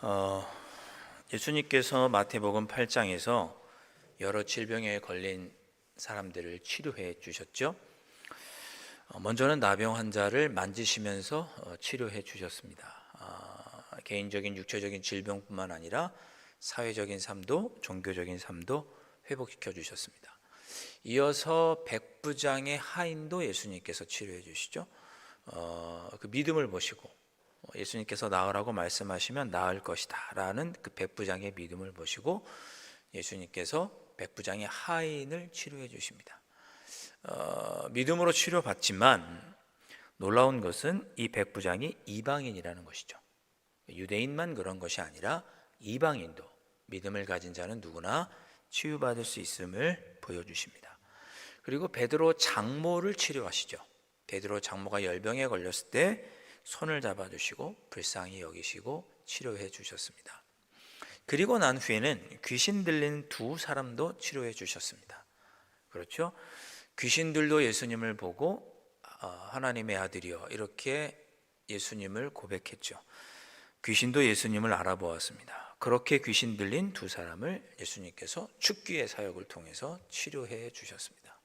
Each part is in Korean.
어, 예수님께서 마태복음 8장에서 여러 질병에 걸린 사람들을 치료해 주셨죠. 먼저는 나병 환자를 만지시면서 치료해 주셨습니다. 개인적인 육체적인 질병뿐만 아니라 사회적인 삶도 종교적인 삶도 회복시켜 주셨습니다. 이어서 백부장의 하인도 예수님께서 치료해 주시죠. 그 믿음을 보시고 예수님께서 나으라고 말씀하시면 나을 것이다 라는 그 백부장의 믿음을 보시고 예수님께서 백부장의 하인을 치료해 주십니다. 믿음으로 치료받지만 놀라운 것은 이 백부장이 이방인이라는 것이죠. 유대인만 그런 것이 아니라 이방인도 믿음을 가진 자는 누구나 치유받을 수 있음을 보여주십니다. 그리고 베드로 장모를 치료하시죠. 베드로 장모가 열병에 걸렸을 때 손을 잡아주시고 불쌍히 여기시고 치료해 주셨습니다. 그리고 난 후에는 귀신 들린 두 사람도 치료해 주셨습니다. 그렇죠? 귀신들도 예수님을 보고 하나님의 아들이여 이렇게 예수님을 고백했죠. 귀신도 예수님을 알아보았습니다. 그렇게 귀신 들린 두 사람을 예수님께서 축기의 사역을 통해서 치료해 주셨습니다.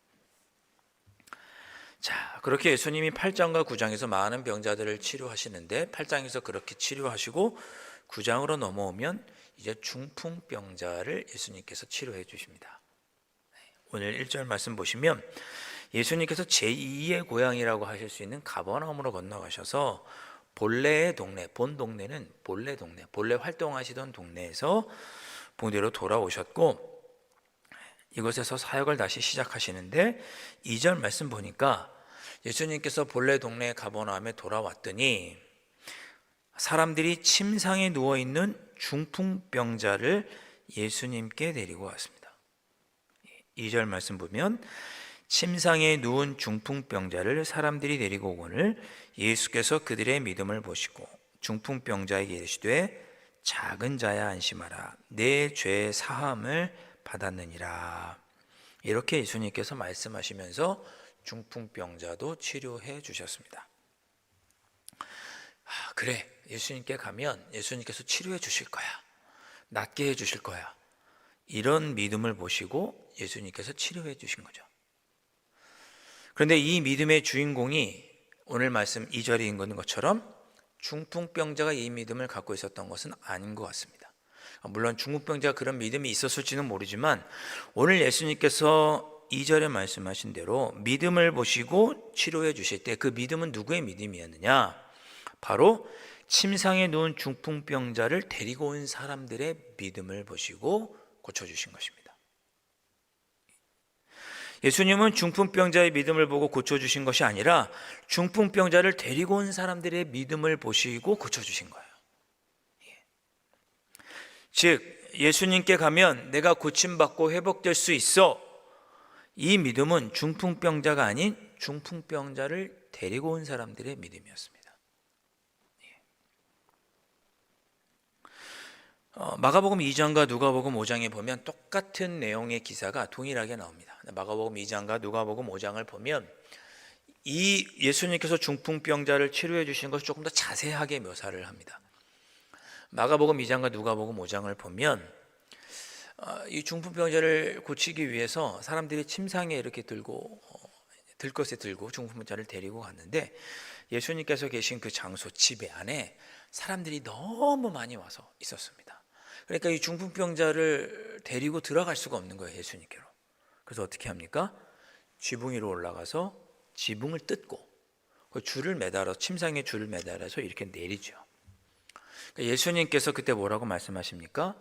자, 그렇게 예수님이 8장과 9장에서 많은 병자들을 치료하시는데 8장에서 그렇게 치료하시고 9장으로 넘어오면 이제 중풍병자를 예수님께서 치료해 주십니다. 오늘 1절 말씀 보시면 예수님께서 제2의 고향이라고 하실 수 있는 가버나움으로 건너가셔서 본래의 동네, 본 동네는 본래 동네, 본래 활동하시던 동네에서 본대로 돌아오셨고 이곳에서 사역을 다시 시작하시는데 2절 말씀 보니까 예수님께서 본래 동네 가버나움에 돌아왔더니 사람들이 침상에 누워있는 중풍병자를 예수님께 데리고 왔습니다. 2절 말씀 보면 침상에 누운 중풍병자를 사람들이 데리고 오거늘 예수께서 그들의 믿음을 보시고 중풍병자에게 이르시되 작은 자야 안심하라 내 죄 사함을 받았느니라. 이렇게 예수님께서 말씀하시면서 중풍병자도 치료해 주셨습니다. 그래, 예수님께 가면 예수님께서 치료해 주실 거야, 낫게 해 주실 거야, 이런 믿음을 보시고 예수님께서 치료해 주신 거죠. 그런데 이 믿음의 주인공이 오늘 말씀 2절에 있는 것처럼 중풍병자가 이 믿음을 갖고 있었던 것은 아닌 것 같습니다. 물론 중풍병자가 그런 믿음이 있었을지는 모르지만 오늘 예수님께서 2절에 말씀하신 대로 믿음을 보시고 치료해 주실 때 그 믿음은 누구의 믿음이었느냐? 바로 침상에 누운 중풍병자를 데리고 온 사람들의 믿음을 보시고 고쳐주신 것입니다. 예수님은 중풍병자의 믿음을 보고 고쳐주신 것이 아니라 중풍병자를 데리고 온 사람들의 믿음을 보시고 고쳐주신 거예요. 즉 예수님께 가면 내가 고침받고 회복될 수 있어, 이 믿음은 중풍병자가 아닌 중풍병자를 데리고 온 사람들의 믿음이었습니다. 마가복음 2장과 누가복음 5장에 보면 똑같은 내용의 기사가 동일하게 나옵니다. 마가복음 2장과 누가복음 5장을 보면 이 예수님께서 중풍병자를 치료해 주신 것을 조금 더 자세하게 묘사를 합니다. 마가복음 2장과 누가복음 5장을 보면 이 중풍병자를 고치기 위해서 사람들이 침상에 이렇게 들고 들것에 들고 중풍병자를 데리고 갔는데 예수님께서 계신 그 장소 집에 안에 사람들이 너무 많이 와서 있었습니다. 그러니까 이 중풍병자를 데리고 들어갈 수가 없는 거예요, 예수님께로. 그래서 어떻게 합니까? 지붕 위로 올라가서 지붕을 뜯고 그 줄을 매달아, 침상에 줄을 매달아서 이렇게 내리죠. 그러니까 예수님께서 그때 뭐라고 말씀하십니까?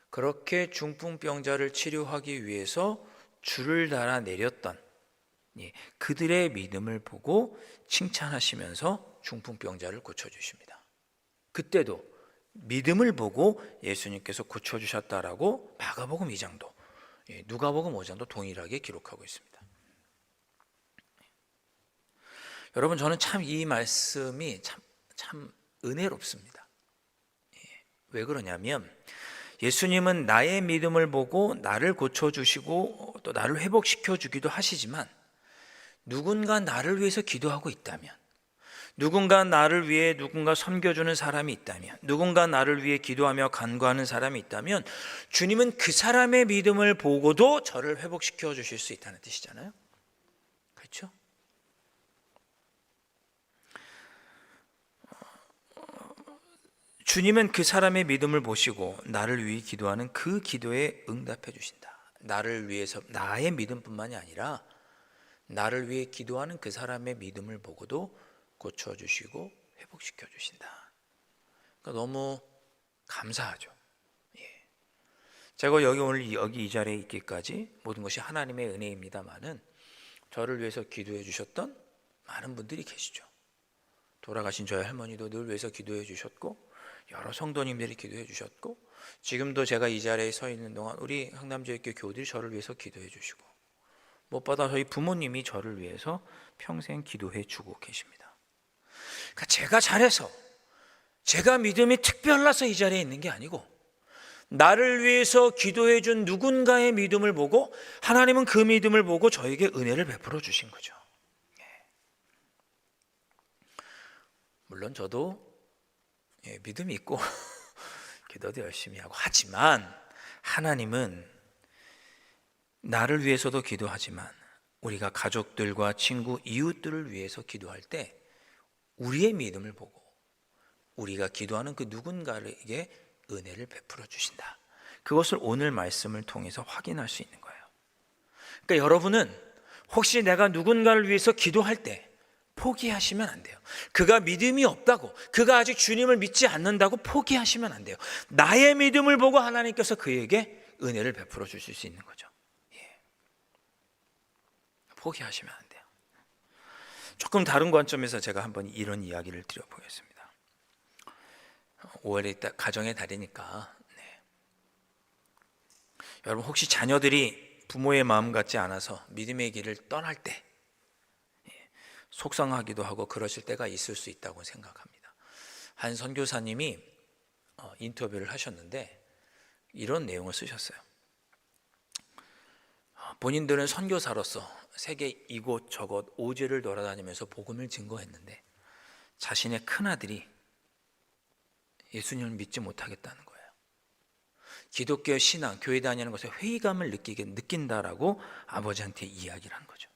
그렇게 중풍병자를 치료하기 위해서 줄을 달아 내렸던 그들의 믿음을 보고 칭찬하시면서 중풍병자를 고쳐주십니다. 그때도 믿음을 보고 예수님께서 고쳐주셨다라고 마가복음 2장도 누가복음 5장도 동일하게 기록하고 있습니다. 여러분, 저는 참 이 말씀이 참 은혜롭습니다. 왜 그러냐면 예수님은 나의 믿음을 보고 나를 고쳐주시고 또 나를 회복시켜 주기도 하시지만 누군가 나를 위해서 기도하고 있다면, 누군가 나를 위해 누군가 섬겨주는 사람이 있다면, 누군가 나를 위해 기도하며 간구하는 사람이 있다면 주님은 그 사람의 믿음을 보고도 저를 회복시켜 주실 수 있다는 뜻이잖아요. 그렇죠? 주님은 그 사람의 믿음을 보시고 나를 위해 기도하는 그 기도에 응답해 주신다. 나를 위해서, 나의 믿음뿐만이 아니라 나를 위해 기도하는 그 사람의 믿음을 보고도 고쳐주시고 회복시켜 주신다. 그러니까 너무 감사하죠. 예. 제가 오늘 여기 이 자리에 있기까지 모든 것이 하나님의 은혜입니다만은 저를 위해서 기도해 주셨던 많은 분들이 계시죠. 돌아가신 저희 할머니도 늘 위해서 기도해 주셨고, 여러 성도님들이 기도해 주셨고, 지금도 제가 이 자리에 서 있는 동안 우리 강남제일교회 교우들이 저를 위해서 기도해 주시고, 무엇보다 저희 부모님이 저를 위해서 평생 기도해 주고 계십니다. 그러니까 제가 잘해서, 제가 믿음이 특별나서 이 자리에 있는 게 아니고, 나를 위해서 기도해 준 누군가의 믿음을 보고 하나님은 그 믿음을 보고 저에게 은혜를 베풀어 주신 거죠. 물론 저도 믿음이 있고 기도도 열심히 하고 하지만, 하나님은 나를 위해서도 기도하지만 우리가 가족들과 친구, 이웃들을 위해서 기도할 때 우리의 믿음을 보고 우리가 기도하는 그 누군가에게 은혜를 베풀어 주신다. 그것을 오늘 말씀을 통해서 확인할 수 있는 거예요. 그러니까 여러분은 혹시 내가 누군가를 위해서 기도할 때 포기하시면 안 돼요. 그가 믿음이 없다고, 그가 아직 주님을 믿지 않는다고 포기하시면 안 돼요. 나의 믿음을 보고 하나님께서 그에게 은혜를 베풀어 주실 수 있는 거죠. 예. 포기하시면 안 돼요. 조금 다른 관점에서 제가 한번 이런 이야기를 드려보겠습니다. 5월에 가정의 달이니까, 여러분 혹시 자녀들이 부모의 마음 같지 않아서 믿음의 길을 떠날 때 속상하기도 하고 그러실 때가 있을 수 있다고 생각합니다. 한 선교사님이 인터뷰를 하셨는데 이런 내용을 쓰셨어요. 본인들은 선교사로서 세계 이곳 저곳 오지를 돌아다니면서 복음을 증거했는데 자신의 큰아들이 예수님을 믿지 못하겠다는 거예요. 기독교 신앙, 교회 다니는 것에 회의감을 느낀다라고 아버지한테 이야기를 한 거죠.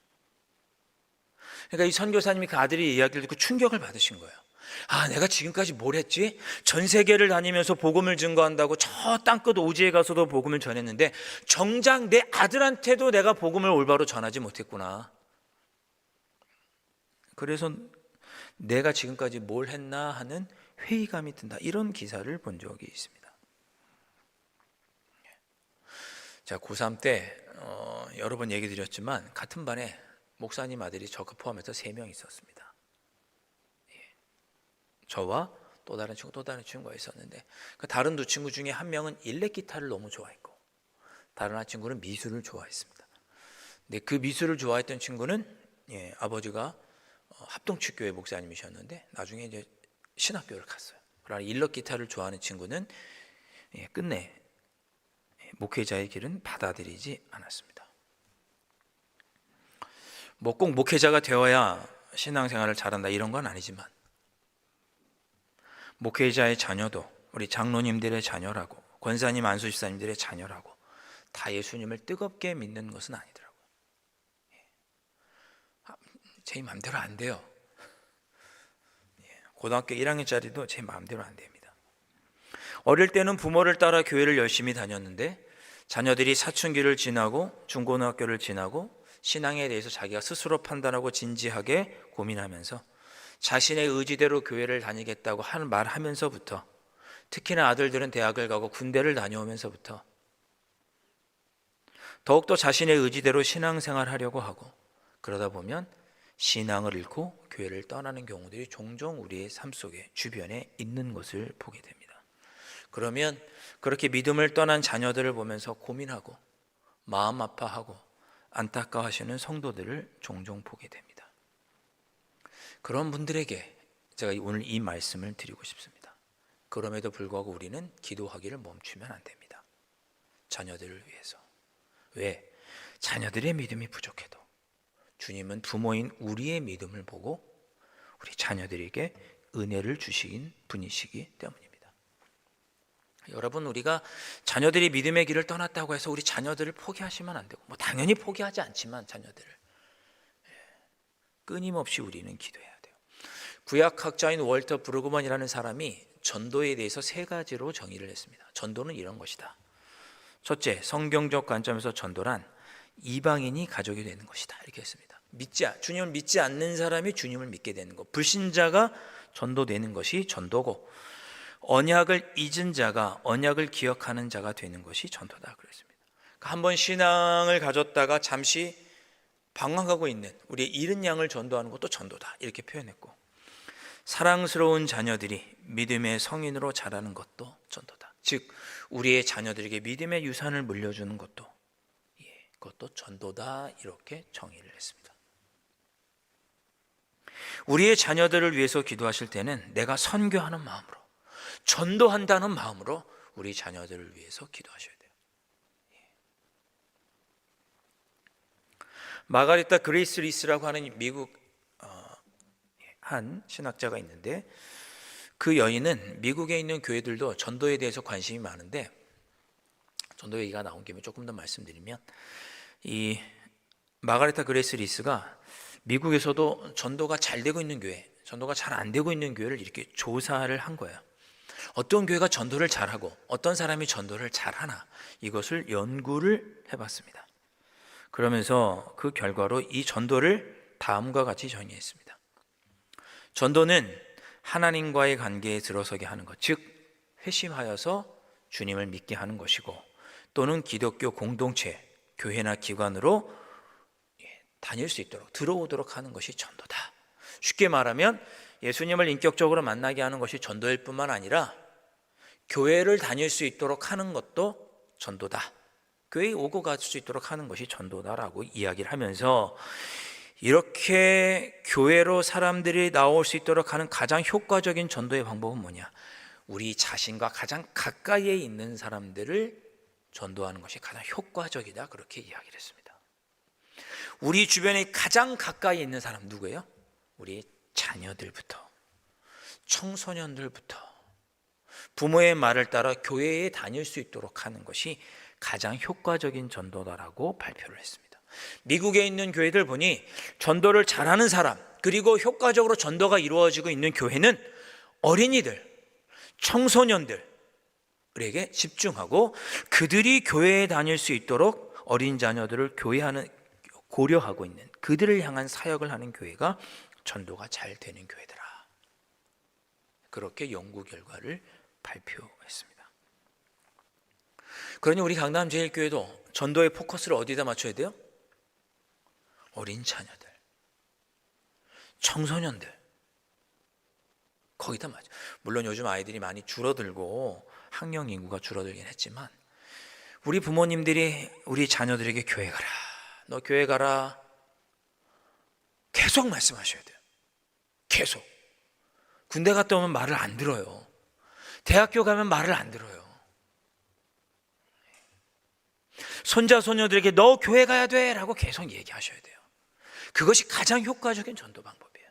그러니까 이 선교사님이 그 아들이 이야기를 듣고 충격을 받으신 거예요. 아, 내가 지금까지 뭘 했지? 전 세계를 다니면서 복음을 증거한다고 저 땅끝 오지에 가서도 복음을 전했는데 정작 내 아들한테도 내가 복음을 올바로 전하지 못했구나. 그래서 내가 지금까지 뭘 했나 하는 회의감이 든다. 이런 기사를 본 적이 있습니다. 자, 고3 때 여러 번 얘기 드렸지만 같은 반에 목사님 아들이 저 포함해서 3명 있었습니다. 저와 또 다른 친구가 있었는데 그 다른 두 친구 중에 한 명은 일렉 기타를 너무 좋아했고 다른 한 친구는 미술을 좋아했습니다. 근데 그 미술을 좋아했던 친구는 아버지가 합동축교회 목사님이셨는데 나중에 이제 신학교를 갔어요. 그러나 일렉 기타를 좋아하는 친구는 끝내 목회자의 길은 받아들이지 않았습니다. 뭐 꼭 목회자가 되어야 신앙생활을 잘한다 이런 건 아니지만 목회자의 자녀도 우리 장로님들의 자녀라고 권사님, 안수집사님들의 자녀라고 다 예수님을 뜨겁게 믿는 것은 아니더라고요. 제 마음대로 안 돼요. 고등학교 1학년짜리도 제 마음대로 안 됩니다. 어릴 때는 부모를 따라 교회를 열심히 다녔는데 자녀들이 사춘기를 지나고 중고등학교를 지나고 신앙에 대해서 자기가 스스로 판단하고 진지하게 고민하면서 자신의 의지대로 교회를 다니겠다고 하는 말하면서부터 특히나 아들들은 대학을 가고 군대를 다녀오면서부터 더욱더 자신의 의지대로 신앙생활을 하려고 하고 그러다 보면 신앙을 잃고 교회를 떠나는 경우들이 종종 우리의 삶 속에 주변에 있는 것을 보게 됩니다. 그러면 그렇게 믿음을 떠난 자녀들을 보면서 고민하고 마음 아파하고 안타까워하시는 성도들을 종종 보게 됩니다. 그런 분들에게 제가 오늘 이 말씀을 드리고 싶습니다. 그럼에도 불구하고 우리는 기도하기를 멈추면 안 됩니다. 자녀들을 위해서. 왜? 자녀들의 믿음이 부족해도 주님은 부모인 우리의 믿음을 보고 우리 자녀들에게 은혜를 주신 분이시기 때문입니다. 여러분, 우리가 자녀들이 믿음의 길을 떠났다고 해서 우리 자녀들을 포기하시면 안 되고, 당연히 포기하지 않지만 자녀들을 끊임없이 우리는 기도해야 돼요. 구약학자인 월터 브루그먼이라는 사람이 전도에 대해서 세 가지로 정의를 했습니다. 전도는 이런 것이다. 첫째, 성경적 관점에서 전도란 이방인이 가족이 되는 것이다, 이렇게 했습니다. 주님을 믿지 않는 사람이 주님을 믿게 되는 것, 불신자가 전도되는 것이 전도고, 언약을 잊은 자가 언약을 기억하는 자가 되는 것이 전도다, 그랬습니다. 한번 신앙을 가졌다가 잠시 방황하고 있는 우리의 잃은 양을 전도하는 것도 전도다, 이렇게 표현했고, 사랑스러운 자녀들이 믿음의 성인으로 자라는 것도 전도다. 즉 우리의 자녀들에게 믿음의 유산을 물려주는 것도, 그것도 전도다, 이렇게 정의를 했습니다. 우리의 자녀들을 위해서 기도하실 때는 내가 선교하는 마음으로, 전도한다는 마음으로 우리 자녀들을 위해서 기도하셔야 돼요. 마가리타 그레이스 리스라고 하는 미국 한 신학자가 있는데, 그 여인은 미국에 있는 교회들도 전도에 대해서 관심이 많은데, 전도 얘기가 나온 김에 조금 더 말씀드리면, 이 마가리타 그레이스 리스가 미국에서도 전도가 잘 되고 있는 교회, 전도가 잘 안 되고 있는 교회를 이렇게 조사를 한 거예요. 어떤 교회가 전도를 잘하고 어떤 사람이 전도를 잘하나, 이것을 연구를 해봤습니다. 그러면서 그 결과로 이 전도를 다음과 같이 정의했습니다. 전도는 하나님과의 관계에 들어서게 하는 것, 즉 회심하여서 주님을 믿게 하는 것이고, 또는 기독교 공동체, 교회나 기관으로 다닐 수 있도록, 들어오도록 하는 것이 전도다. 쉽게 말하면 예수님을 인격적으로 만나게 하는 것이 전도일 뿐만 아니라 교회를 다닐 수 있도록 하는 것도 전도다. 교회에 오고 갈 수 있도록 하는 것이 전도다라고 이야기를 하면서, 이렇게 교회로 사람들이 나올 수 있도록 하는 가장 효과적인 전도의 방법은 뭐냐? 우리 자신과 가장 가까이에 있는 사람들을 전도하는 것이 가장 효과적이다, 그렇게 이야기를 했습니다. 우리 주변에 가장 가까이 있는 사람 누구예요? 우리 자녀들부터, 청소년들부터 부모의 말을 따라 교회에 다닐 수 있도록 하는 것이 가장 효과적인 전도다라고 발표를 했습니다. 미국에 있는 교회들 보니 전도를 잘하는 사람, 그리고 효과적으로 전도가 이루어지고 있는 교회는 어린이들, 청소년들에게 집중하고, 그들이 교회에 다닐 수 있도록 어린 자녀들을 고려하고 있는, 그들을 향한 사역을 하는 교회가 전도가 잘 되는 교회더라, 그렇게 연구 결과를 발표했습니다. 그러니 우리 강남제일교회도 전도의 포커스를 어디다 맞춰야 돼요? 어린 자녀들, 청소년들, 거기다 맞아. 물론 요즘 아이들이 많이 줄어들고 학령 인구가 줄어들긴 했지만, 우리 부모님들이 우리 자녀들에게 교회 가라, 너 교회 가라, 계속 말씀하셔야 돼요. 계속. 군대 갔다 오면 말을 안 들어요. 대학교 가면 말을 안 들어요. 손자 소녀들에게 너 교회 가야 돼 라고 계속 얘기하셔야 돼요. 그것이 가장 효과적인 전도 방법이에요.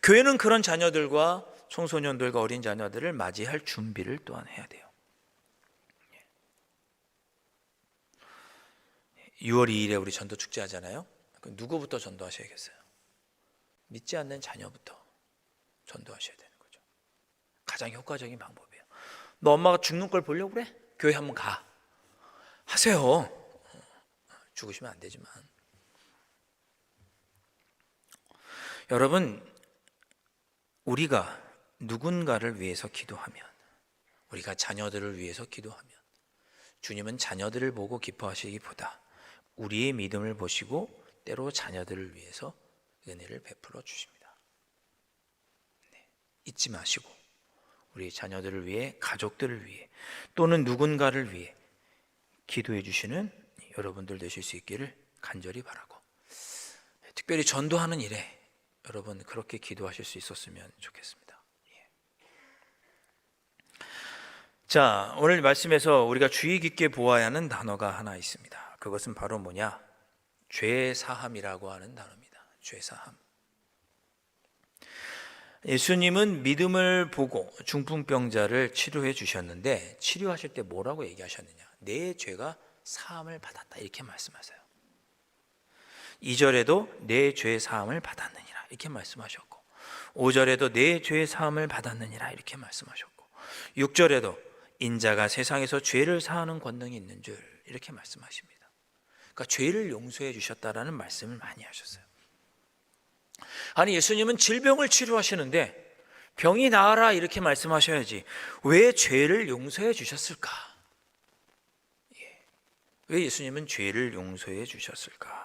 교회는 그런 자녀들과 청소년들과 어린 자녀들을 맞이할 준비를 또한 해야 돼요. 6월 2일에 우리 전도 축제 하잖아요. 누구부터 전도하셔야겠어요? 믿지 않는 자녀부터 전도하셔야 되는 거죠. 가장 효과적인 방법이에요. 너 엄마가 죽는 걸 보려고 그래? 교회 한번 가. 하세요. 죽으시면 안 되지만. 여러분, 우리가 누군가를 위해서 기도하면, 우리가 자녀들을 위해서 기도하면, 주님은 자녀들을 보고 기뻐하시기보다 우리의 믿음을 보시고 때로 자녀들을 위해서 은혜를 베풀어 주십니다. 잊지 마시고 우리 자녀들을 위해, 가족들을 위해, 또는 누군가를 위해 기도해 주시는 여러분들 되실 수 있기를 간절히 바라고, 특별히 전도하는 일에 여러분 그렇게 기도하실 수 있었으면 좋겠습니다. 자, 오늘 말씀에서 우리가 주의 깊게 보아야 하는 단어가 하나 있습니다. 그것은 바로 뭐냐? 죄사함이라고 하는 단어입니다. 죄사함. 예수님은 믿음을 보고 중풍병자를 치료해 주셨는데 치료하실 때 뭐라고 얘기하셨느냐? 내 죄가 사함을 받았다 이렇게 말씀하세요. 2절에도 내 죄 사함을 받았느니라 이렇게 말씀하셨고 5절에도 내 죄 사함을 받았느니라 이렇게 말씀하셨고 6절에도 인자가 세상에서 죄를 사하는 권능이 있는 줄 이렇게 말씀하십니다. 그러니까 죄를 용서해 주셨다라는 말씀을 많이 하셨어요. 아니 예수님은 질병을 치료하시는데 병이 나아라 이렇게 말씀하셔야지 왜 죄를 용서해 주셨을까? 왜 예수님은 죄를 용서해 주셨을까?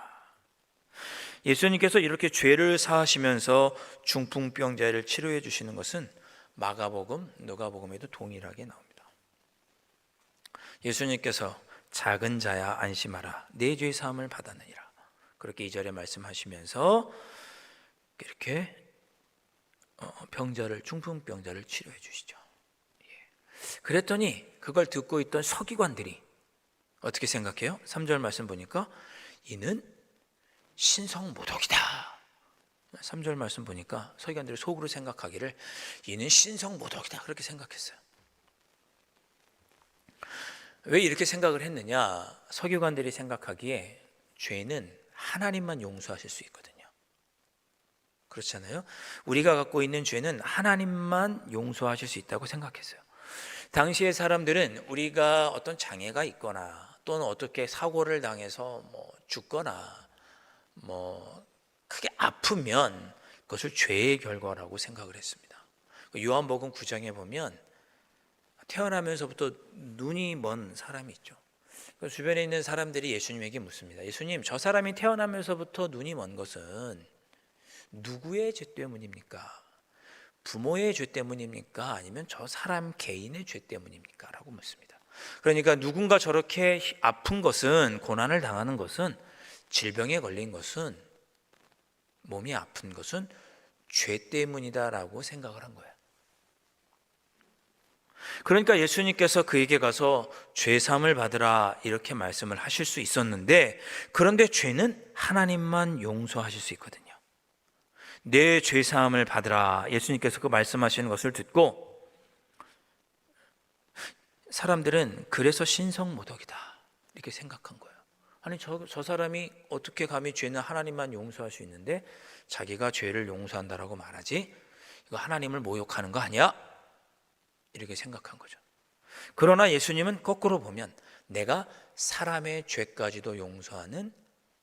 예수님께서 이렇게 죄를 사하시면서 중풍병자를 치료해 주시는 것은 마가복음, 누가복음에도 동일하게 나옵니다. 예수님께서 작은 자야 안심하라 내 죄 사함을 받았느니라 그렇게 2절에 말씀하시면서 이렇게 병자를 중풍병자를 치료해 주시죠. 그랬더니 그걸 듣고 있던 서기관들이 어떻게 생각해요? 3절 말씀 보니까 이는 신성모독이다. 3절 말씀 보니까 서기관들이 속으로 생각하기를 이는 신성모독이다 그렇게 생각했어요. 왜 이렇게 생각을 했느냐? 서기관들이 생각하기에 죄는 하나님만 용서하실 수 있거든요. 그렇잖아요. 우리가 갖고 있는 죄는 하나님만 용서하실 수 있다고 생각했어요. 당시의 사람들은 우리가 어떤 장애가 있거나 또는 어떻게 사고를 당해서 죽거나 크게 아프면 그것을 죄의 결과라고 생각을 했습니다. 요한복음 9장에 보면 태어나면서부터 눈이 먼 사람이 있죠. 주변에 있는 사람들이 예수님에게 묻습니다. 예수님, 저 사람이 태어나면서부터 눈이 먼 것은 누구의 죄 때문입니까? 부모의 죄 때문입니까? 아니면 저 사람 개인의 죄 때문입니까? 라고 묻습니다. 그러니까 누군가 저렇게 아픈 것은, 고난을 당하는 것은, 질병에 걸린 것은, 몸이 아픈 것은 죄 때문이다라고 생각을 한 거예요. 그러니까 예수님께서 그에게 가서 죄 사함을 받으라 이렇게 말씀을 하실 수 있었는데, 그런데 죄는 하나님만 용서하실 수 있거든요. 내 죄 사함을 받으라 예수님께서 그 말씀하시는 것을 듣고 사람들은 그래서 신성모독이다 이렇게 생각한 거예요. 아니 저 사람이 어떻게 감히 죄는 하나님만 용서할 수 있는데 자기가 죄를 용서한다라고 말하지? 이거 하나님을 모욕하는 거 아니야? 이렇게 생각한 거죠. 그러나 예수님은 거꾸로 보면 내가 사람의 죄까지도 용서하는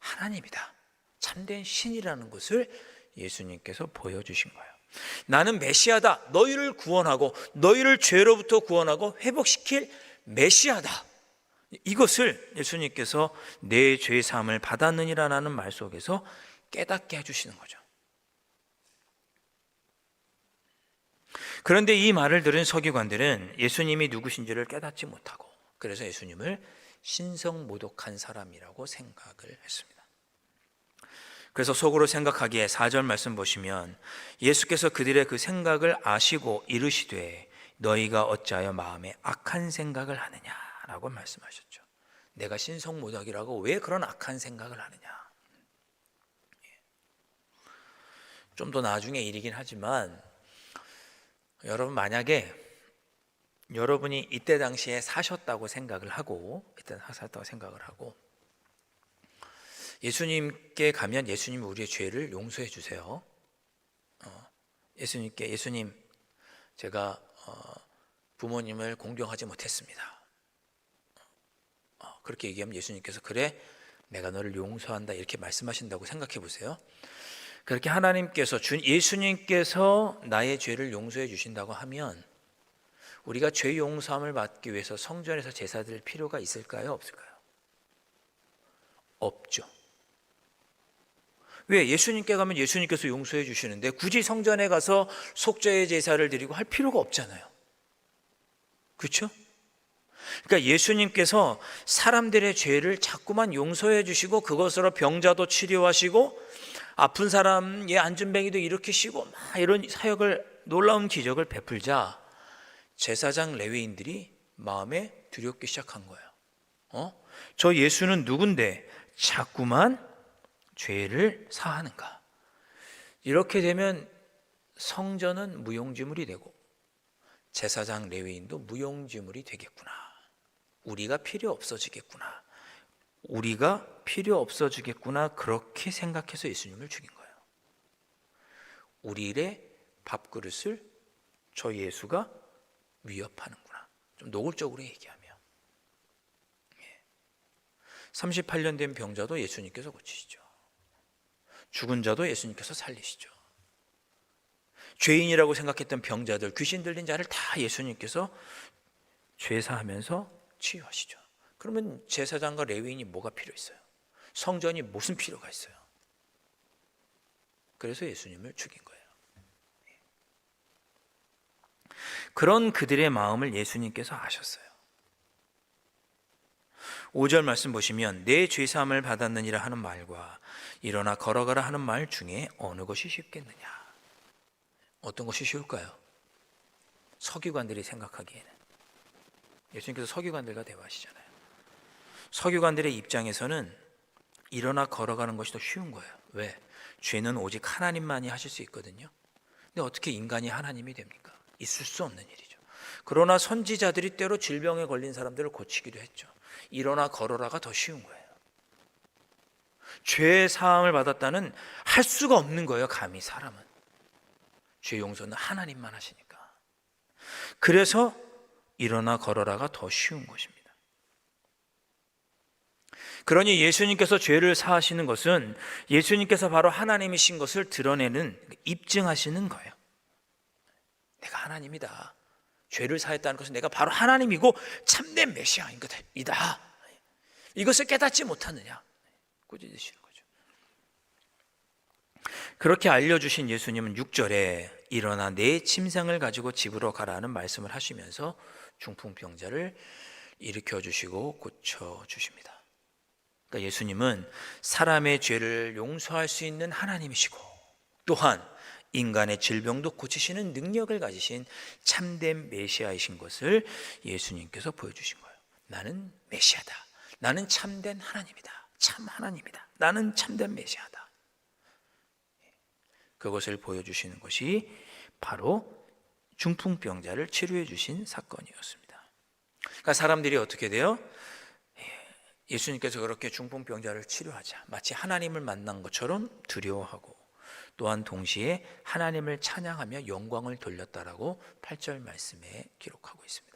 하나님이다, 참된 신이라는 것을 예수님께서 보여주신 거예요. 나는 메시아다, 너희를 구원하고 너희를 죄로부터 구원하고 회복시킬 메시아다, 이것을 예수님께서 내 죄 사함을 받았느니라는 말 속에서 깨닫게 해주시는 거죠. 그런데 이 말을 들은 서기관들은 예수님이 누구신지를 깨닫지 못하고 그래서 예수님을 신성모독한 사람이라고 생각을 했습니다. 그래서 속으로 생각하기에 4절 말씀 보시면 예수께서 그들의 그 생각을 아시고 이르시되 너희가 어찌하여 마음에 악한 생각을 하느냐라고 말씀하셨죠. 내가 신성모독이라고 왜 그런 악한 생각을 하느냐. 좀 더 나중에 일이긴 하지만 여러분 만약에 여러분이 이때 당시에 사셨다고 생각을 하고 예수님께 가면 예수님이 우리의 죄를 용서해 주세요. 예수님 제가 부모님을 공경하지 못했습니다. 그렇게 얘기하면 예수님께서 그래 내가 너를 용서한다 이렇게 말씀하신다고 생각해 보세요. 그렇게 하나님께서 예수님께서 나의 죄를 용서해 주신다고 하면 우리가 죄 용서함을 받기 위해서 성전에서 제사 드릴 필요가 있을까요? 없을까요? 없죠. 왜? 예수님께 가면 예수님께서 용서해 주시는데 굳이 성전에 가서 속죄의 제사를 드리고 할 필요가 없잖아요. 그렇죠? 그러니까 예수님께서 사람들의 죄를 자꾸만 용서해 주시고 그것으로 병자도 치료하시고 아픈 사람의 안진뱅이도 일으키시고 막 이런 사역을, 놀라운 기적을 베풀자 제사장 레위인들이 마음에 두렵기 시작한 거예요. 저 예수는 누군데 자꾸만 죄를 사하는가? 이렇게 되면 성전은 무용지물이 되고 제사장 레위인도 무용지물이 되겠구나. 우리가 필요 없어지겠구나. 우리가 필요 없어지겠구나. 그렇게 생각해서 예수님을 죽인 거예요. 우리의 밥그릇을 저 예수가 위협하는구나. 좀 노골적으로 얘기하면 38년 된 병자도 예수님께서 고치시죠. 죽은 자도 예수님께서 살리시죠. 죄인이라고 생각했던 병자들, 귀신 들린 자를 다 예수님께서 죄사하면서 치유하시죠. 그러면 제사장과 레위인이 뭐가 필요했어요? 성전이 무슨 필요가 있어요? 그래서 예수님을 죽인 거예요. 그런 그들의 마음을 예수님께서 아셨어요. 5절 말씀 보시면 내 죄사함을 받았느니라 하는 말과 일어나 걸어가라 하는 말 중에 어느 것이 쉽겠느냐? 어떤 것이 쉬울까요? 서기관들이 생각하기에는. 예수님께서 서기관들과 대화하시잖아요. 서기관들의 입장에서는 일어나 걸어가는 것이 더 쉬운 거예요. 왜? 죄는 오직 하나님만이 하실 수 있거든요. 근데 어떻게 인간이 하나님이 됩니까? 있을 수 없는 일이죠. 그러나 선지자들이 때로 질병에 걸린 사람들을 고치기도 했죠. 일어나 걸어라가 더 쉬운 거예요. 죄 사함을 받았다는 할 수가 없는 거예요. 감히 사람은. 죄 용서는 하나님만 하시니까. 그래서 일어나 걸어라가 더 쉬운 것입니다. 그러니 예수님께서 죄를 사하시는 것은 예수님께서 바로 하나님이신 것을 드러내는, 입증하시는 거예요. 내가 하나님이다. 죄를 사했다는 것은 내가 바로 하나님이고 참된 메시아인 것이다. 이것을 깨닫지 못하느냐. 꾸짖으시는 거죠. 그렇게 알려주신 예수님은 6절에 일어나 내 침상을 가지고 집으로 가라는 말씀을 하시면서 중풍병자를 일으켜주시고 고쳐주십니다. 그러니까 예수님은 사람의 죄를 용서할 수 있는 하나님이시고 또한 인간의 질병도 고치시는 능력을 가지신 참된 메시아이신 것을 예수님께서 보여주신 거예요. 나는 메시아다. 나는 참된 하나님이다. 참 하나님이다. 나는 참된 메시아다. 그것을 보여주시는 것이 바로 중풍병자를 치료해 주신 사건이었습니다. 그러니까 사람들이 어떻게 돼요? 예수님께서 그렇게 중풍병자를 치료하자 마치 하나님을 만난 것처럼 두려워하고 또한 동시에 하나님을 찬양하며 영광을 돌렸다라고 8절 말씀에 기록하고 있습니다.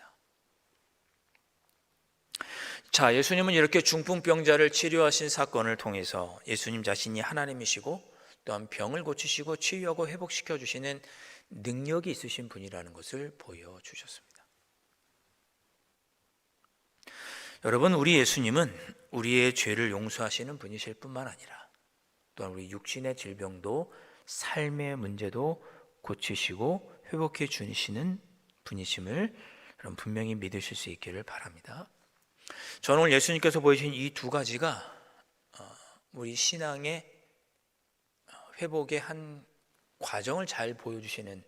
자, 예수님은 이렇게 중풍병자를 치료하신 사건을 통해서 예수님 자신이 하나님이시고 또한 병을 고치시고 치유하고 회복시켜 주시는 능력이 있으신 분이라는 것을 보여주셨습니다. 여러분, 우리 예수님은 우리의 죄를 용서하시는 분이실 뿐만 아니라 또한 우리 육신의 질병도 삶의 문제도 고치시고 회복해 주시는 분이심을 여러분 분명히 믿으실 수 있기를 바랍니다. 저는 오늘 예수님께서 보여주신 이 두 가지가 우리 신앙의 회복의 한 과정을 잘 보여주시는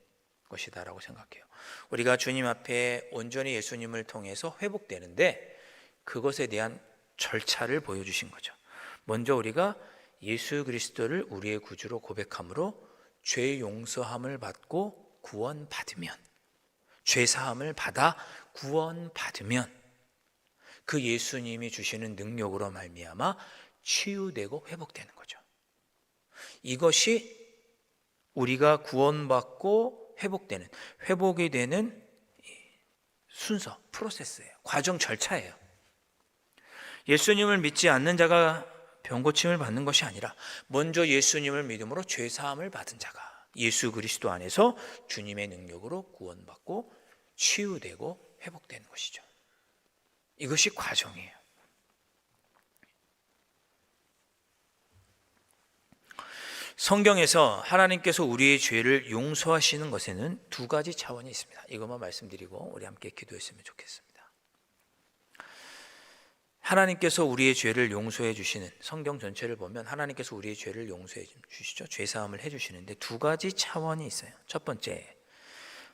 것이다라고 생각해요. 우리가 주님 앞에 온전히 예수님을 통해서 회복되는데 그것에 대한 절차를 보여주신 거죠. 먼저 우리가 예수 그리스도를 우리의 구주로 고백함으로 죄 용서함을 받고 구원받으면, 죄 사함을 받아 구원받으면 그 예수님이 주시는 능력으로 말미암아 치유되고 회복되는 거죠. 이것이 우리가 구원받고 회복되는, 회복이 되는 순서, 프로세스예요. 과정 절차예요. 예수님을 믿지 않는 자가 병고침을 받는 것이 아니라 먼저 예수님을 믿음으로 죄사함을 받은 자가 예수 그리스도 안에서 주님의 능력으로 구원받고 치유되고 회복되는 것이죠. 이것이 과정이에요. 성경에서 하나님께서 우리의 죄를 용서하시는 것에는 두 가지 차원이 있습니다. 이것만 말씀드리고 우리 함께 기도했으면 좋겠습니다. 하나님께서 우리의 죄를 용서해 주시는, 성경 전체를 보면 하나님께서 우리의 죄를 용서해 주시죠. 죄사함을 해 주시는데 두 가지 차원이 있어요. 첫 번째,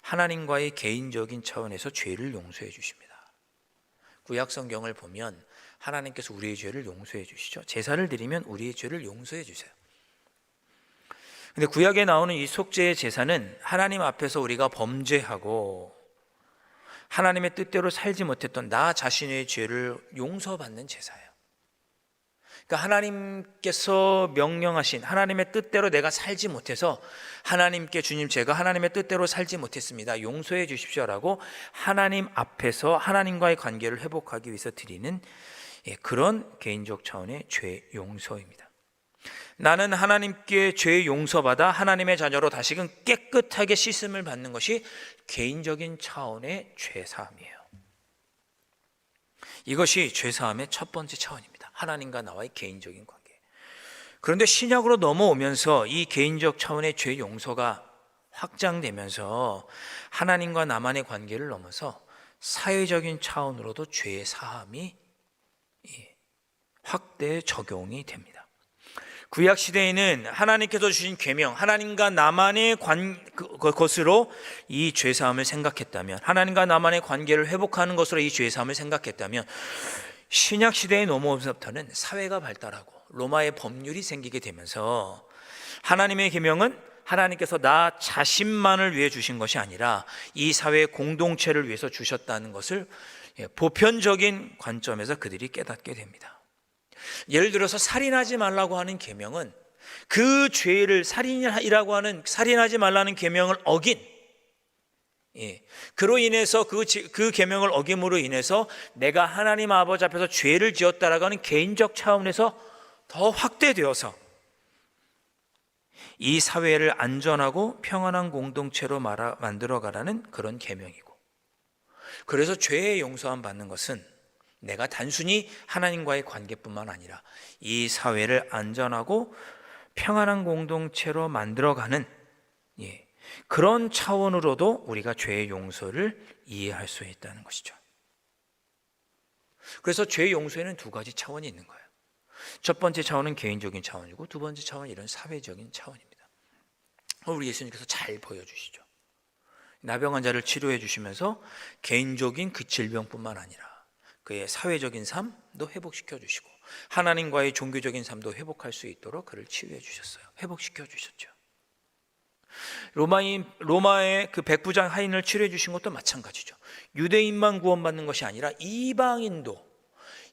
하나님과의 개인적인 차원에서 죄를 용서해 주십니다. 구약 성경을 보면 하나님께서 우리의 죄를 용서해 주시죠. 제사를 드리면 우리의 죄를 용서해 주세요. 근데 구약에 나오는 이 속죄의 제사는 하나님 앞에서 우리가 범죄하고 하나님의 뜻대로 살지 못했던 나 자신의 죄를 용서받는 제사예요. 그러니까 하나님께서 명령하신 하나님의 뜻대로 내가 살지 못해서 하나님께 주님 제가 하나님의 뜻대로 살지 못했습니다. 용서해 주십시오라고 하나님 앞에서 하나님과의 관계를 회복하기 위해서 드리는 그런 개인적 차원의 죄 용서입니다. 나는 하나님께 죄 용서받아 하나님의 자녀로 다시금 깨끗하게 씻음을 받는 것이 개인적인 차원의 죄사함이에요. 이것이 죄사함의 첫 번째 차원입니다. 하나님과 나와의 개인적인 관계. 그런데 신약으로 넘어오면서 이 개인적 차원의 죄 용서가 확장되면서 하나님과 나만의 관계를 넘어서 사회적인 차원으로도 죄의 사함이 확대 적용이 됩니다. 구약 시대에는 하나님께서 주신 계명, 하나님과 나만의 것으로 이 죄사함을 생각했다면, 하나님과 나만의 관계를 회복하는 것으로 이 죄사함을 생각했다면, 신약 시대에 넘어오면서부터는 사회가 발달하고 로마의 법률이 생기게 되면서 하나님의 계명은 하나님께서 나 자신만을 위해 주신 것이 아니라 이 사회 공동체를 위해서 주셨다는 것을 보편적인 관점에서 그들이 깨닫게 됩니다. 예를 들어서 살인하지 말라고 하는 계명은 그 죄를 살인이라고 하는 살인하지 말라는 계명을 어긴 그로 인해서 그 계명을 어김으로 인해서 내가 하나님 아버지 앞에서 죄를 지었다라고 하는 개인적 차원에서 더 확대되어서 이 사회를 안전하고 평안한 공동체로 만들어가라는 그런 계명이고, 그래서 죄의 용서함 받는 것은 내가 단순히 하나님과의 관계뿐만 아니라 이 사회를 안전하고 평안한 공동체로 만들어가는 그런 차원으로도 우리가 죄의 용서를 이해할 수 있다는 것이죠. 그래서 죄의 용서에는 두 가지 차원이 있는 거예요. 첫 번째 차원은 개인적인 차원이고 두 번째 차원은 이런 사회적인 차원입니다. 우리 예수님께서 잘 보여주시죠. 나병 환자를 치료해 주시면서 개인적인 그 질병뿐만 아니라 그의 사회적인 삶도 회복시켜 주시고 하나님과의 종교적인 삶도 회복할 수 있도록 그를 치유해 주셨어요. 회복시켜 주셨죠. 로마의 그 백부장 하인을 치료해 주신 것도 마찬가지죠. 유대인만 구원받는 것이 아니라 이방인도,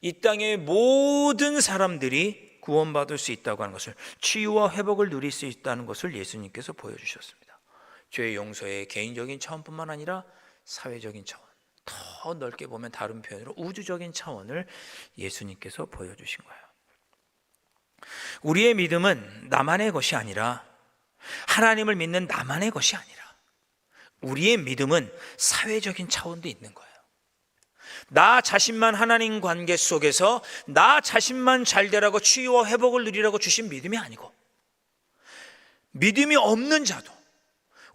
이 땅의 모든 사람들이 구원받을 수 있다고 하는 것을, 치유와 회복을 누릴 수 있다는 것을 예수님께서 보여주셨습니다. 죄의 용서의 개인적인 차원뿐만 아니라 사회적인 차원, 더 넓게 보면 다른 표현으로 우주적인 차원을 예수님께서 보여주신 거예요. 우리의 믿음은 나만의 것이 아니라, 하나님을 믿는 나만의 것이 아니라 우리의 믿음은 사회적인 차원도 있는 거예요. 나 자신만 하나님 관계 속에서 나 자신만 잘 되라고 치유와 회복을 누리라고 주신 믿음이 아니고, 믿음이 없는 자도,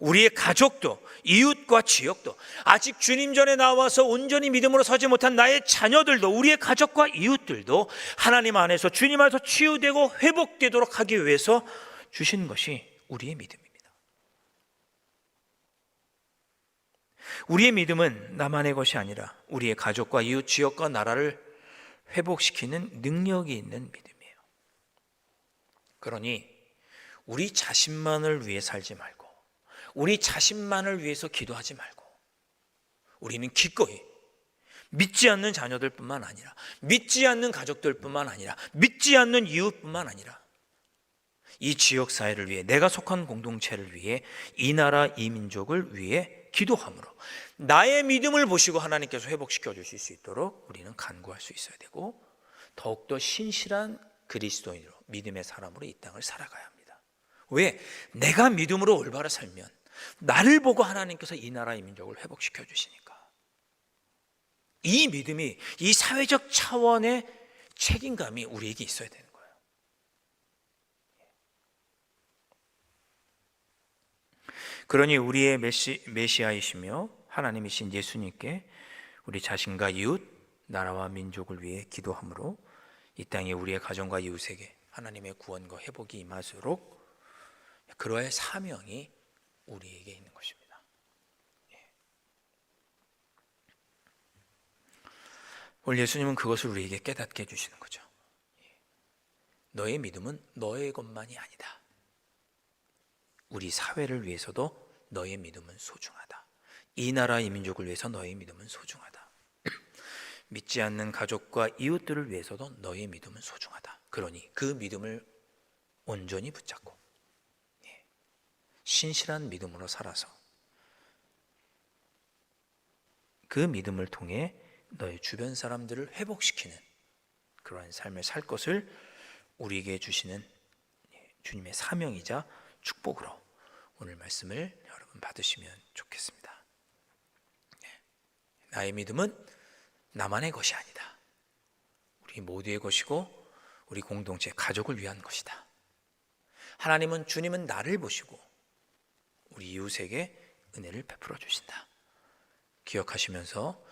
우리의 가족도, 이웃과 지역도, 아직 주님 전에 나와서 온전히 믿음으로 서지 못한 나의 자녀들도, 우리의 가족과 이웃들도 하나님 안에서 주님 안에서 치유되고 회복되도록 하기 위해서 주신 것이 우리의 믿음입니다. 우리의 믿음은 나만의 것이 아니라 우리의 가족과 이웃, 지역과 나라를 회복시키는 능력이 있는 믿음이에요. 그러니 우리 자신만을 위해 살지 말고, 우리 자신만을 위해서 기도하지 말고, 우리는 기꺼이 믿지 않는 자녀들뿐만 아니라, 믿지 않는 가족들뿐만 아니라, 믿지 않는 이웃뿐만 아니라 이 지역 사회를 위해, 내가 속한 공동체를 위해, 이 나라 이 민족을 위해 기도함으로 나의 믿음을 보시고 하나님께서 회복시켜 주실 수 있도록 우리는 간구할 수 있어야 되고, 더욱더 신실한 그리스도인으로, 믿음의 사람으로 이 땅을 살아가야 합니다. 왜? 내가 믿음으로 올바로 살면 나를 보고 하나님께서 이 나라 이 민족을 회복시켜 주시니까. 이 믿음이, 이 사회적 차원의 책임감이 우리에게 있어야 되는 거예요. 그러니 우리의 메시아이시며 하나님이신 예수님께 우리 자신과 이웃, 나라와 민족을 위해 기도함으로 이 땅에 우리의 가정과 이웃에게 하나님의 구원과 회복이 임하도록 그러한 사명이 우리에게 있는 것입니다. 오늘 예수님은 그것을 우리에게 깨닫게 해주시는 거죠. 너의 믿음은 너의 것만이 아니다. 우리 사회를 위해서도 너의 믿음은 소중하다. 이 나라 이 민족을 위해서 너의 믿음은 소중하다. 믿지 않는 가족과 이웃들을 위해서도 너의 믿음은 소중하다. 그러니 그 믿음을 온전히 붙잡고 신실한 믿음으로 살아서 그 믿음을 통해 너의 주변 사람들을 회복시키는 그러한 삶을 살 것을 우리에게 주시는 주님의 사명이자 축복으로 오늘 말씀을 여러분 받으시면 좋겠습니다. 나의 믿음은 나만의 것이 아니다. 우리 모두의 것이고 우리 공동체 가족을 위한 것이다. 하나님은 주님은 나를 보시고 우리 이웃에게 은혜를 베풀어 주신다. 기억하시면서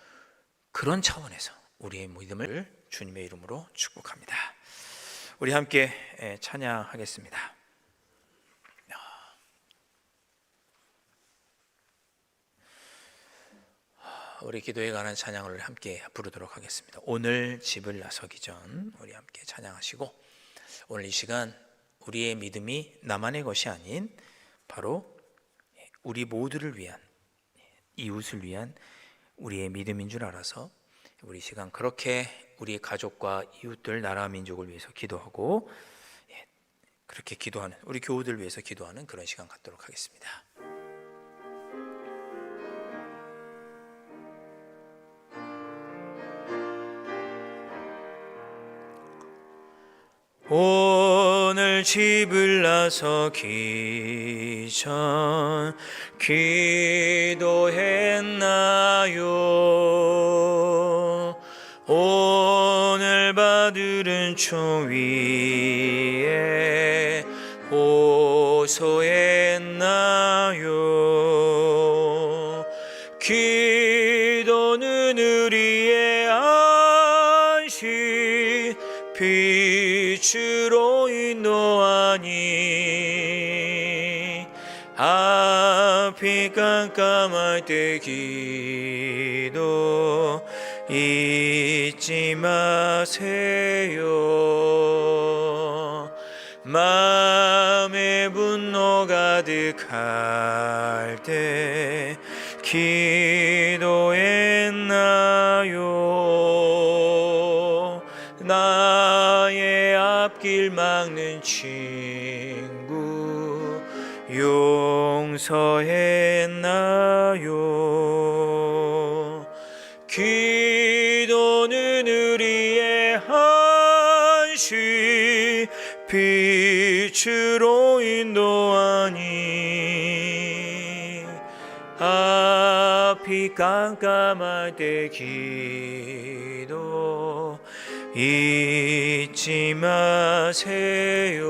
그런 차원에서 우리의 믿음을 주님의 이름으로 축복합니다. 우리 함께 찬양하겠습니다. 우리 기도에 관한 찬양을 함께 부르도록 하겠습니다. 오늘 집을 나서기 전 우리 함께 찬양하시고 오늘 이 시간 우리의 믿음이 나만의 것이 아닌 바로 우리 모두를 위한 이웃을 위한 우리의 믿음인 줄 알아서 우리 시간 그렇게 우리 가족과 이웃들 나라 민족을 위해서 기도하고 그렇게 기도하는 우리 교우들 위해서 기도하는 그런 시간 갖도록 하겠습니다. 오늘 집을 나서기 전 기도했나요? 오늘 받은 총 위에 호소했나요? 기도는 우리의 안식 빛으로 인도하니 앞이 깜깜할 때 기도 잊지 마세요. 마음에 분노 가득할 때 기도했나요? 나의 앞길 막는 친구 용서했나요? 기도는 우리의 한식 빛으로 인도하니 앞이 깜깜할 때 기도 잊지 마세요.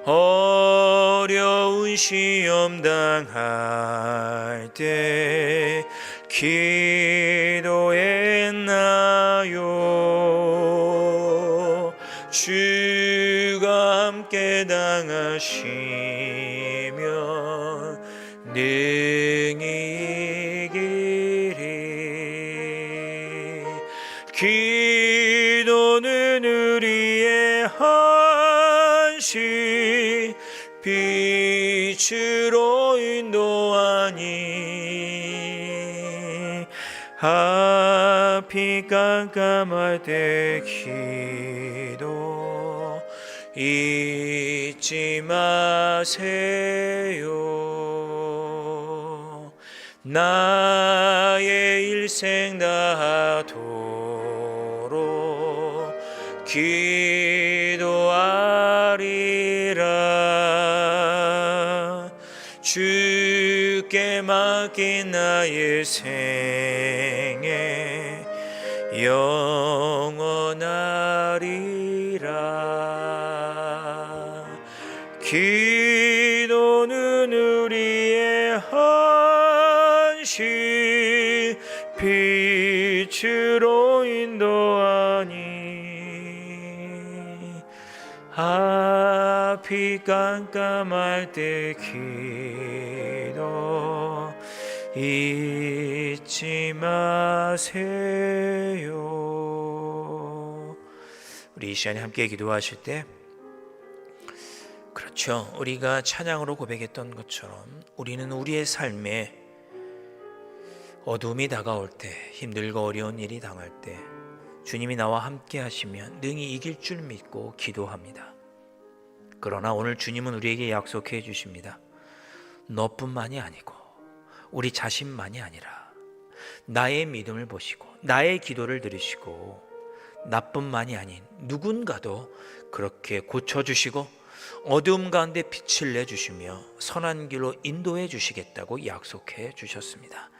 어려운 시험 당할 때 기도했나요? 주가 함께 당하시면 능히 이기리. 기도는 우리의 한식 빛으로 인도하니 앞이 깜깜할 때 기도 잊지 마세요. 나의 일생 다하도록 기도하리라. 주께 맡긴 나의 생애 영원하리라. 기도는 우리의 한식 빛으로 인도하니 앞이 깜깜할 때 기도 잊지 마세요. 우리 이 시간에 함께 기도하실 때 그렇죠. 그렇죠. 우리가 찬양으로 고백했던 것처럼 우리는 우리의 삶에 어둠이 다가올 때, 힘들고 어려운 일이 당할 때 주님이 나와 함께 하시면 능히 이길 줄 믿고 기도합니다. 그러나 오늘 주님은 우리에게 약속해 주십니다. 너뿐만이 아니고 우리 자신만이 아니라 나의 믿음을 보시고 나의 기도를 들으시고 나뿐만이 아닌 누군가도 그렇게 고쳐주시고 어두움 가운데 빛을 내주시며 선한 길로 인도해 주시겠다고 약속해 주셨습니다.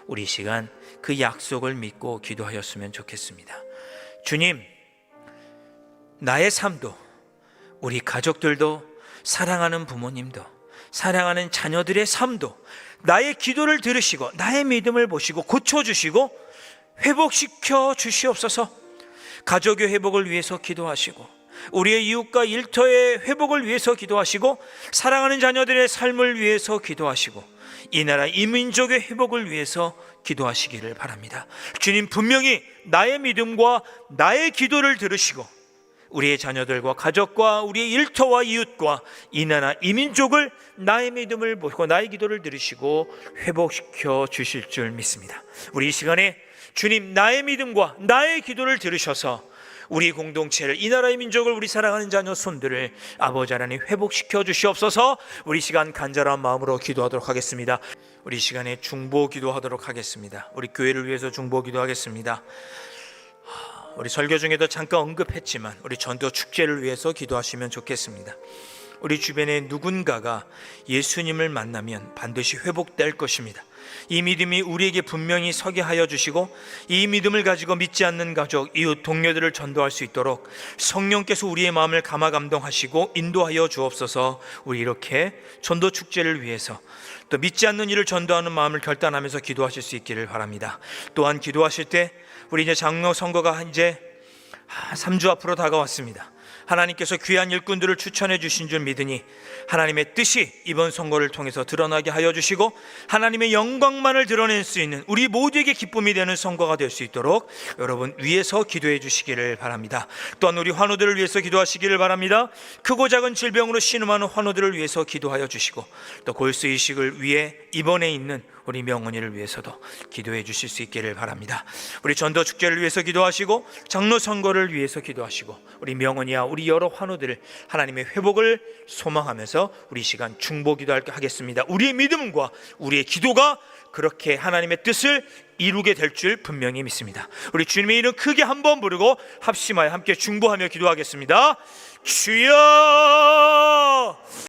우리 시간 그 약속을 믿고 기도하였으면 좋겠습니다. 주님, 나의 삶도 우리 가족들도 사랑하는 부모님도 사랑하는 자녀들의 삶도 나의 기도를 들으시고 나의 믿음을 보시고 고쳐주시고 회복시켜 주시옵소서. 가족의 회복을 위해서 기도하시고 우리의 이웃과 일터의 회복을 위해서 기도하시고 사랑하는 자녀들의 삶을 위해서 기도하시고 이 나라 이 민족의 회복을 위해서 기도하시기를 바랍니다. 주님, 분명히 나의 믿음과 나의 기도를 들으시고 우리의 자녀들과 가족과 우리의 일터와 이웃과 이 나라 이 민족을 나의 믿음을 보고 나의 기도를 들으시고 회복시켜 주실 줄 믿습니다. 우리 이 시간에 주님, 나의 믿음과 나의 기도를 들으셔서 우리 공동체를, 이 나라의 민족을, 우리 사랑하는 자녀 손들을 아버지 하나님 회복시켜 주시옵소서. 우리 시간 간절한 마음으로 기도하도록 하겠습니다. 우리 시간에 중보 기도하도록 하겠습니다. 우리 교회를 위해서 중보 기도하겠습니다. 우리 설교 중에도 잠깐 언급했지만 우리 전도 축제를 위해서 기도하시면 좋겠습니다. 우리 주변에 누군가가 예수님을 만나면 반드시 회복될 것입니다. 이 믿음이 우리에게 분명히 서게 하여 주시고 이 믿음을 가지고 믿지 않는 가족, 이웃, 동료들을 전도할 수 있도록 성령께서 우리의 마음을 감화 감동하시고 인도하여 주옵소서. 우리 이렇게 전도 축제를 위해서 또 믿지 않는 이를 전도하는 마음을 결단하면서 기도하실 수 있기를 바랍니다. 또한 기도하실 때 우리 이제 장로 선거가 이제 3주 앞으로 다가왔습니다. 하나님께서 귀한 일꾼들을 추천해 주신 줄 믿으니 하나님의 뜻이 이번 선거를 통해서 드러나게 하여 주시고 하나님의 영광만을 드러낼 수 있는 우리 모두에게 기쁨이 되는 선거가 될 수 있도록 여러분 위에서 기도해 주시기를 바랍니다. 또한 우리 환우들을 위해서 기도하시기를 바랍니다. 크고 작은 질병으로 신음하는 환우들을 위해서 기도하여 주시고 또 골수 이식을 위해 입원해 있는 우리 명언이를 위해서도 기도해 주실 수 있기를 바랍니다. 우리 전도 축제를 위해서 기도하시고 장로 선거를 위해서 기도하시고 우리 명언이야 우리 여러 환우들을 하나님의 회복을 소망하면서 우리 시간 중보 기도하겠습니다. 우리의 믿음과 우리의 기도가 그렇게 하나님의 뜻을 이루게 될 줄 분명히 믿습니다. 우리 주님의 이름 크게 한번 부르고 합심하여 함께 중보하며 기도하겠습니다. 주여!